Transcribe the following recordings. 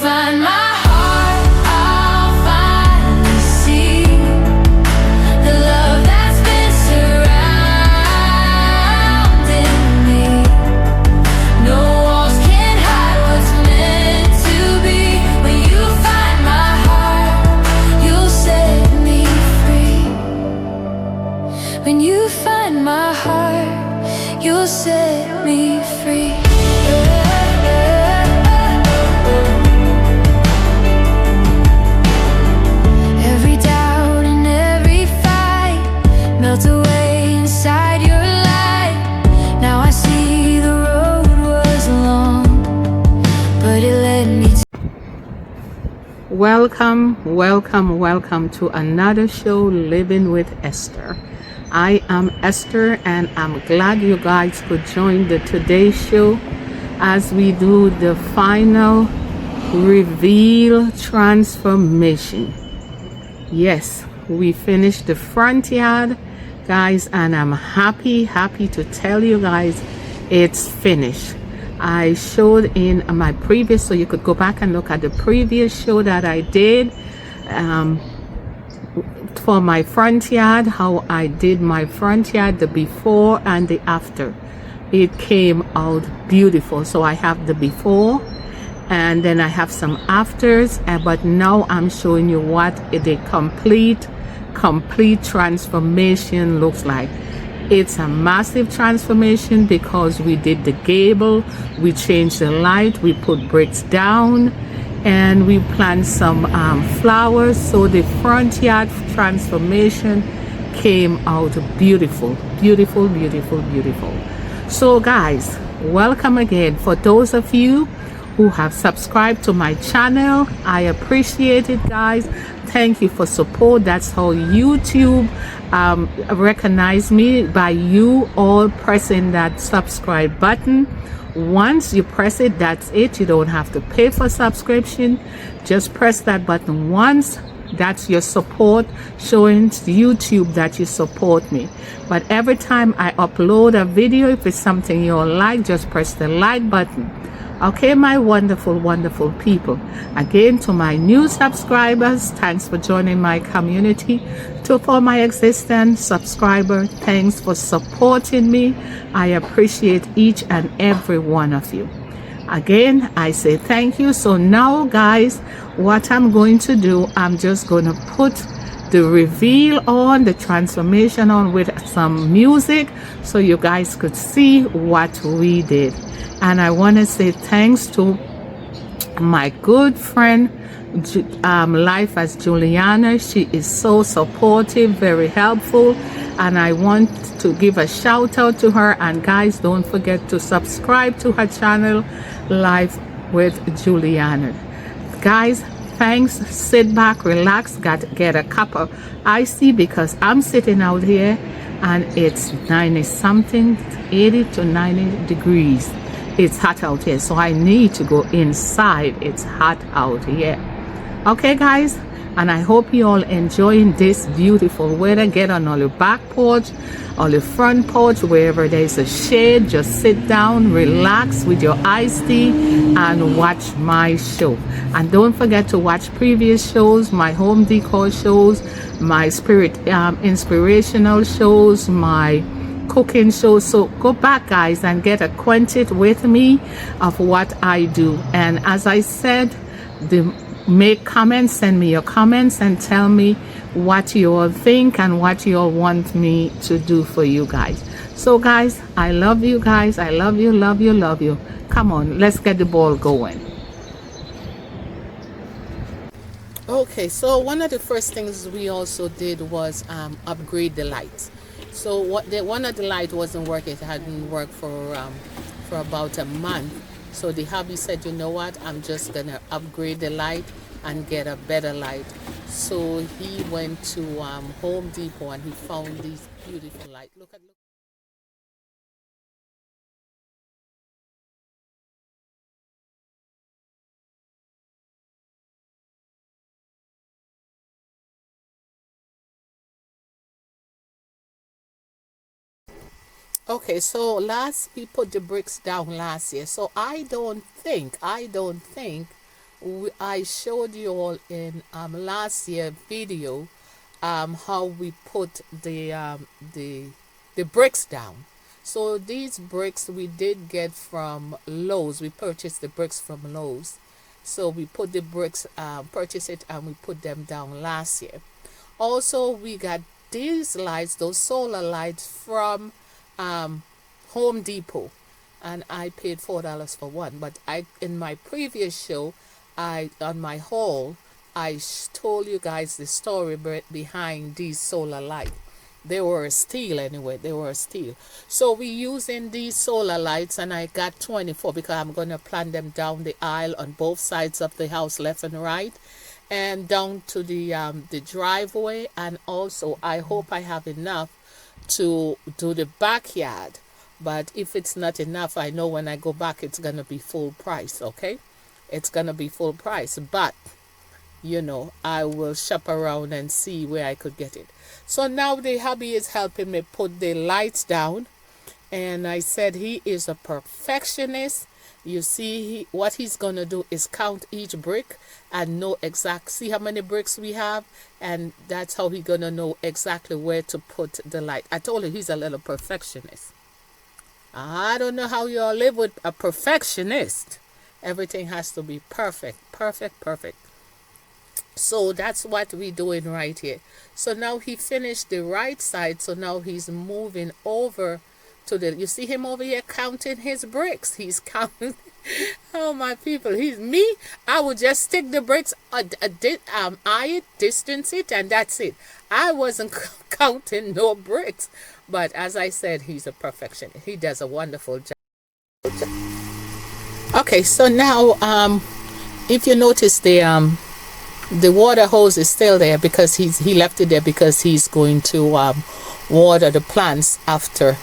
find my heart, I'll finally see the love that's been surrounding me. No walls can hide what's meant to be. When you find my heart, you'll set me free. When you find my heart, you'll set me free. Every doubt and every fight melt away inside your light. Now I see the road was long, but it led me to Welcome to another show, Living with Esther. I am Esther, and I'm glad you guys could join the Today Show as we do the final reveal transformation. Yes, we finished the front yard, guys, and I'm happy to tell you guys it's finished. I showed in my previous, so you could go back and look at the previous show that I did for my front yard, how I did my front yard, the before and the after. It came out beautiful. So I have the before and then I have some afters, but now I'm showing you what the complete transformation looks like. It's a massive transformation because we did the gable, we changed the light, we put bricks down, and we plant some flowers. So the front yard transformation came out beautiful. So guys, welcome again. For those of you who have subscribed to my channel, I appreciate it, guys. Thank you for support. That's how YouTube recognize me, by you all pressing that subscribe button. Once you press it, that's it. You don't have to pay for subscription. Just press that button once. That's your support, showing YouTube that you support me. But every time I upload a video, if it's something you like, just press the like button. Okay, my wonderful people. Again, to my new subscribers, thanks for joining my community. For my existing subscriber, thanks for supporting me. I appreciate each and every one of you. Again, I say thank you. So now, guys, what I'm going to do, I'm just going to put the reveal on, the transformation on with some music so you guys could see what we did. And I want to say thanks to my good friend, Life as Juliana. She is so supportive, very helpful, and I want to give a shout out to her. And guys, don't forget to subscribe to her channel, Life with Juliana. Guys, thanks. Sit back, relax, get a cup of icy, because I'm sitting out here and it's 90 something, 80 to 90 degrees. It's hot out here, so I need to go inside. It's hot out here. Okay, guys, and I hope you all enjoying this beautiful weather. Get on your back porch or your front porch, wherever there's a shade. Just sit down, relax with your iced tea and watch my show. And don't forget to watch previous shows, my home decor shows, my spirit inspirational shows, my cooking show. So go back, guys, and get acquainted with me of what I do. And as I said, make comments, send me your comments and tell me what you all think and what you all want me to do for you guys. So guys, I love you guys. I love you. Come on, let's get the ball going. Okay, so one of the first things we also did was upgrade the lights. So one of the light wasn't working. It hadn't worked for about a month. So the hubby said, you know what, I'm just gonna upgrade the light and get a better light. So he went to Home Depot and he found these beautiful lights. Look. Okay, so we put the bricks down last year. So I don't think I showed you all in last year video how we put the bricks down. So these bricks we did get from Lowe's. We purchased the bricks from Lowe's. So we put the bricks, purchase it, and we put them down last year. Also, we got these lights, those solar lights from Home Depot, and I paid $4 for one. But I, in my previous show, I on my haul, I told you guys the story behind these solar lights. They were a steal anyway. They were a steal. So we using these solar lights, and I got 24 because I'm gonna plant them down the aisle on both sides of the house, left and right, and down to the driveway. And also, I hope I have enough to do the backyard. But if it's not enough, I know when I go back, it's gonna be full price. Okay, it's gonna be full price. But you know, I will shop around and see where I could get it. So now the hubby is helping me put the lights down, and I said he is a perfectionist. You see, what he's gonna do is count each brick and know exact. See how many bricks we have, and that's how he gonna know exactly where to put the light. I told you he's a little perfectionist. I don't know how you all live with a perfectionist. Everything has to be perfect, perfect, perfect. So that's what we're doing right here. So now he finished the right side, so now he's moving over to the, you see him over here counting his bricks. He's counting. Oh my people, he's me. I would just stick the bricks, eye it, distance it, and that's it. I wasn't counting no bricks. But as I said, he's a perfectionist. He does a wonderful job. Okay, so now if you notice the water hose is still there because he left it there because he's going to water the plants after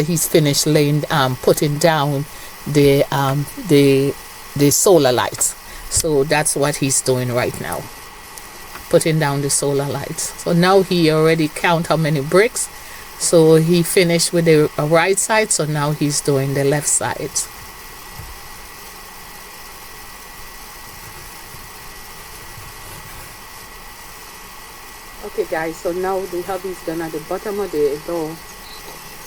he's finished laying putting down the solar lights. So that's what he's doing right now, putting down the solar lights. So now he already count how many bricks. So he finished with the right side, so now he's doing the left side. Okay guys, so now the hubby's done at the bottom of the door,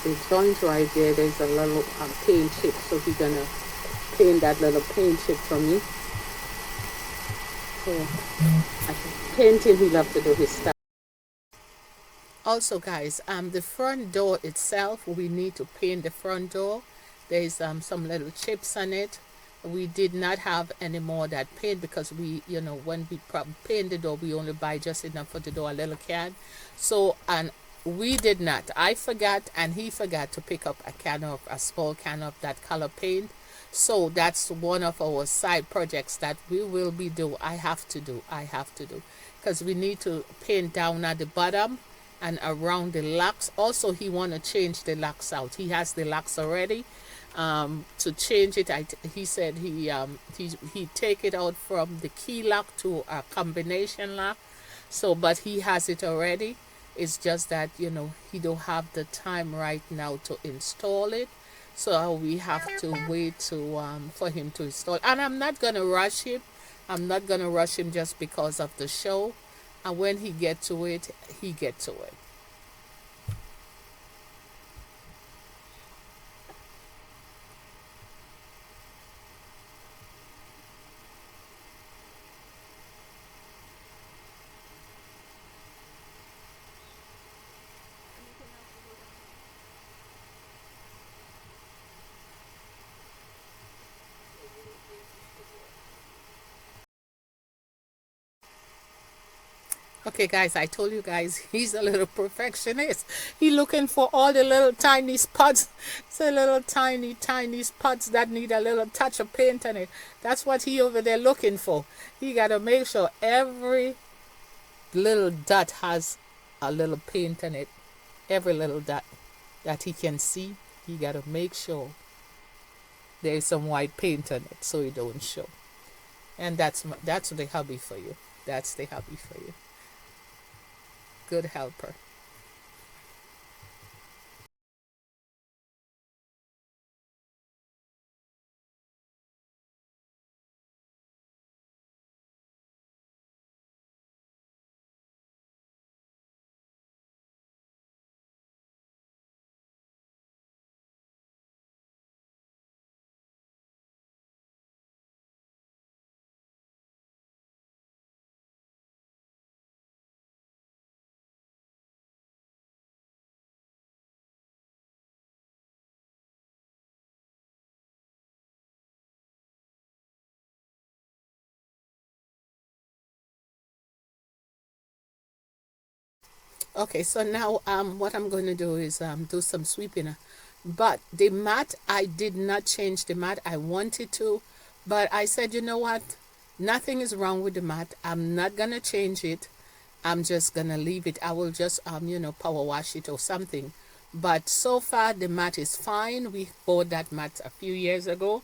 the joint right there, there's a little paint chip, so he's gonna paint that little paint chip for me. So I think painting he loves to do his stuff. Also guys, the front door itself, we need to paint the front door. There's some little chips on it. We did not have any more that paint because we, you know, when we paint the door, we only buy just enough for the door, a little can. So, and we did not. I forgot, and he forgot to pick up a small can of that color paint. So that's one of our side projects that we will be do. I have to do, because we need to paint down at the bottom and around the locks. Also, he want to change the locks out. He has the locks already. To change it, he said he take it out from the key lock to a combination lock. So, but he has it already. It's just that, you know, he don't have the time right now to install it. So we have to wait to for him to install. And I'm not gonna rush him. I'm not gonna rush him just because of the show. And when he get to it, he get to it. Okay guys, I told you guys he's a little perfectionist. He looking for all the little tiny spots. So little tiny spots that need a little touch of paint on it. That's what he over there looking for. He gotta make sure every little dot has a little paint on it. Every little dot that he can see, he gotta make sure there's some white paint on it so it don't show. And that's the hobby for you. That's the hobby for you. Good helper. Okay, so now what I'm going to do is do some sweeping. But the mat, I did not change the mat. I wanted to, but I said, you know what? Nothing is wrong with the mat. I'm not gonna change it. I'm just gonna leave it. I will just power wash it or something. But so far the mat is fine. We bought that mat a few years ago.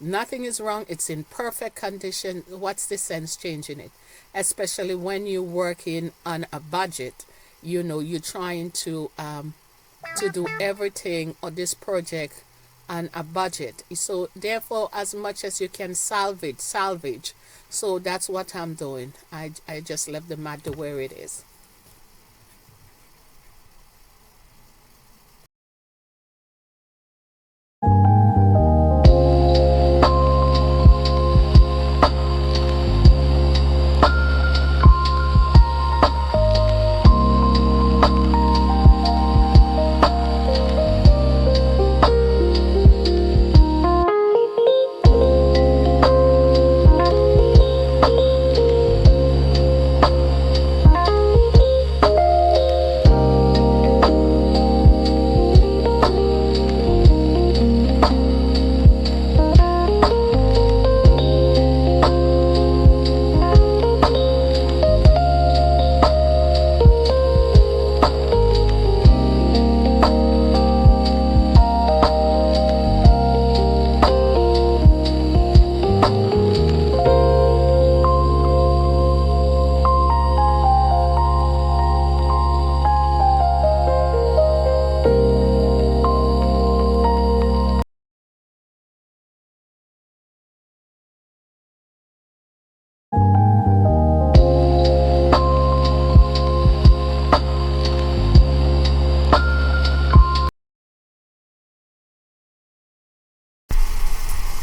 Nothing is wrong. It's in perfect condition. What's the sense changing it? Especially when you're working on a budget. You're trying to do everything on this project on a budget. So therefore, as much as you can salvage. So that's what I'm doing. I just left the mat to where it is.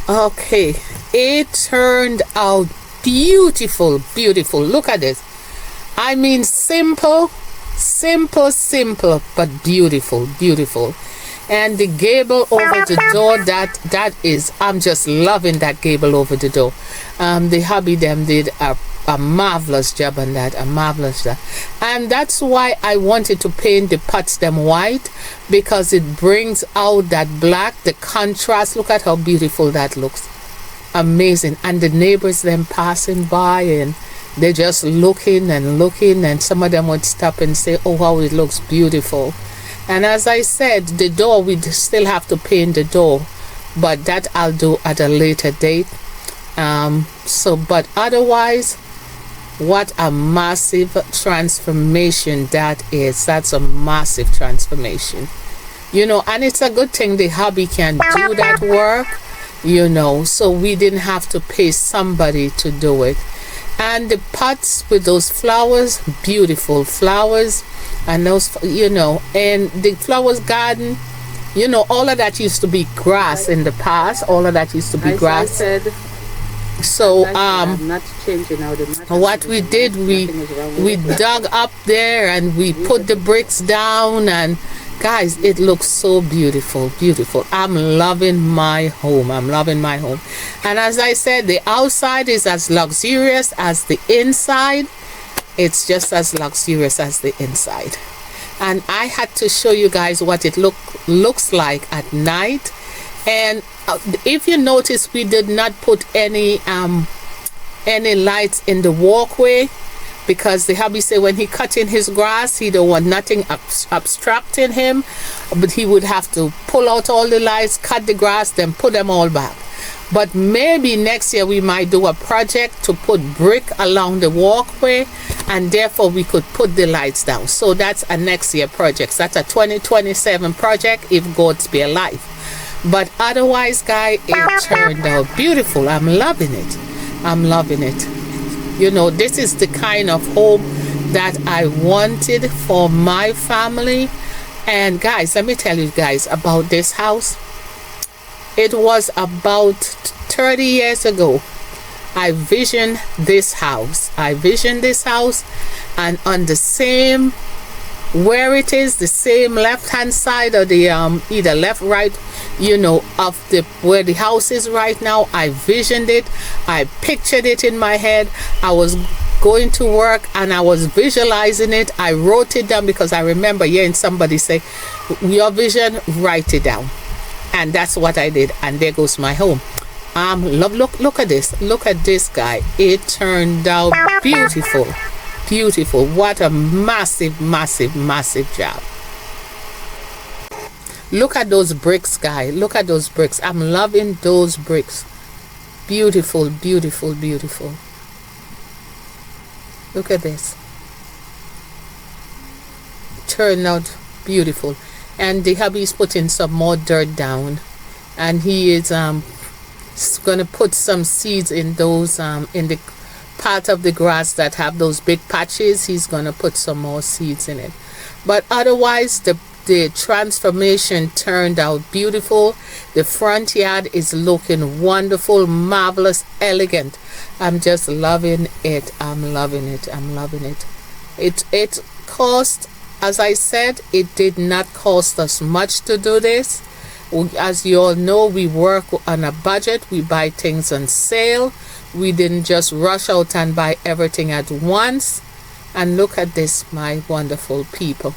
Okay, it turned out beautiful, beautiful. Look at this. I mean, simple, but beautiful, beautiful. And the gable over the door, that is, I'm just loving that gable over the door. The hubby them did a marvelous job on that, a marvelous job. And that's why I wanted to paint the pots them white, because it brings out that black, the contrast. Look at how beautiful that looks. Amazing. And the neighbors them passing by, and they're just looking and looking, and some of them would stop and say, oh wow, it looks beautiful. And as I said, the door, we still have to paint the door, but that I'll do at a later date. But otherwise, what a massive transformation that is. That's a massive transformation. And it's a good thing the hubby can do that work, so we didn't have to pay somebody to do it. And the pots with those flowers, beautiful flowers, and those, and the flowers garden, all of that used to be grass in the past. All of that used to be grass. So I'm not changing now the what we did, we dug up there and we put the bricks down, and guys, it looks so beautiful, beautiful. I'm loving my home. And as I said, the outside is as luxurious as the inside. It's just as luxurious as the inside. And I had to show you guys what it looks like at night. And if you notice, we did not put any lights in the walkway, because the hubby said when he cutting his grass, he don't want nothing obstructing him, but he would have to pull out all the lights, cut the grass, then put them all back. But maybe next year we might do a project to put brick along the walkway, and therefore we could put the lights down. So that's a next year project. That's a 2027 project if God be alive. But otherwise, guys, it turned out beautiful. I'm loving it. This is the kind of home that I wanted for my family. And guys, let me tell you guys about this house. It was about 30 years ago. I visioned this house. And on the same, where it is, the same left hand side of the either left, right, of the where the house is right now, I visioned it. I pictured it in my head. I was going to work and I was visualizing it. I wrote it down because I remember hearing somebody say, your vision, write it down. And that's what I did. And there goes my home. Look at this. Look at this, guy. It turned out beautiful. Beautiful. What a massive, massive, massive job. Look at those bricks, guy. Look at those bricks. I'm loving those bricks. Beautiful, beautiful, beautiful. Look at this. Turned out beautiful. And the hubby's putting some more dirt down. And he is gonna put some seeds in those in the part of the grass that have those big patches. He's gonna put some more seeds in it. But otherwise, the transformation turned out beautiful. The front yard is looking wonderful, marvelous, elegant. I'm just loving it. I'm loving it. I'm loving it. It cost, as I said, it did not cost us much to do this. As you all know, we work on a budget. We buy things on sale. We didn't just rush out and buy everything at once. And look at this, my wonderful people.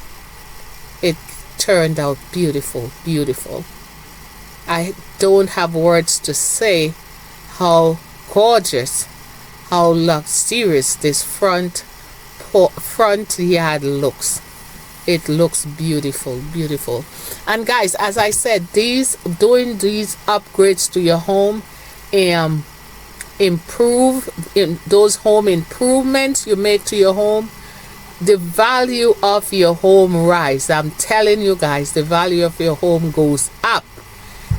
It turned out beautiful, beautiful. I don't have words to say how gorgeous, how luxurious this front yard looks. It looks beautiful, beautiful. And guys, as I said, doing these upgrades to your home, improve in those home improvements you make to your home, the value of your home rise. I'm telling you guys, the value of your home goes up.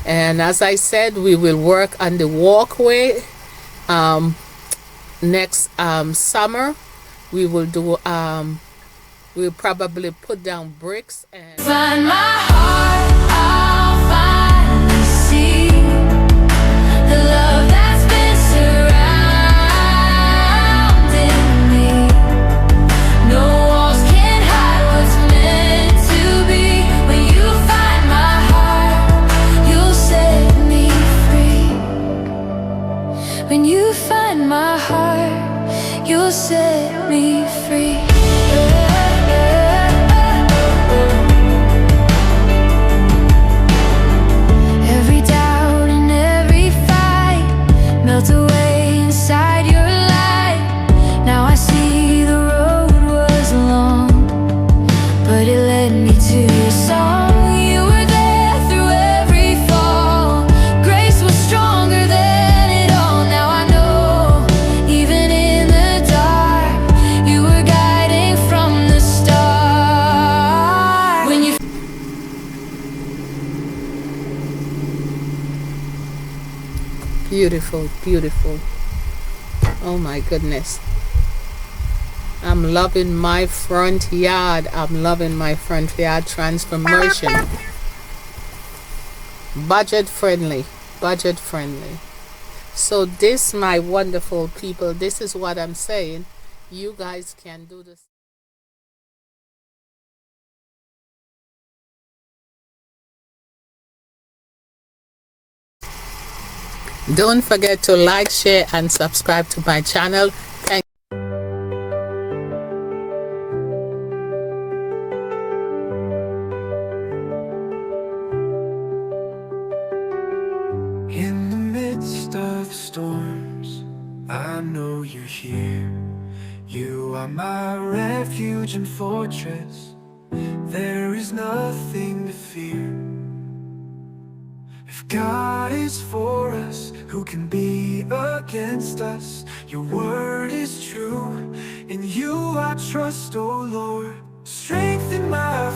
And as I said, we will work on the walkway next summer. We will do we'll probably put down bricks and Find my heart, I'll finally see the love that's been surrounding me. No walls can hide what's meant to be. When you find my heart, you'll set me free. When you find my heart, you'll set me free. beautiful, beautiful. Oh my goodness. I'm loving my front yard. I'm loving my front yard transformation. Budget friendly, budget friendly. So this, my wonderful people, this is what I'm saying. You guys can do this. Don't forget to like, share, and subscribe to my channel. Thank In the midst of storms, I know you're here. You are my refuge and fortress. There is nothing to fear. If God is for us, who can be against us? Your word is true. In you I trust, O Lord. Strengthen my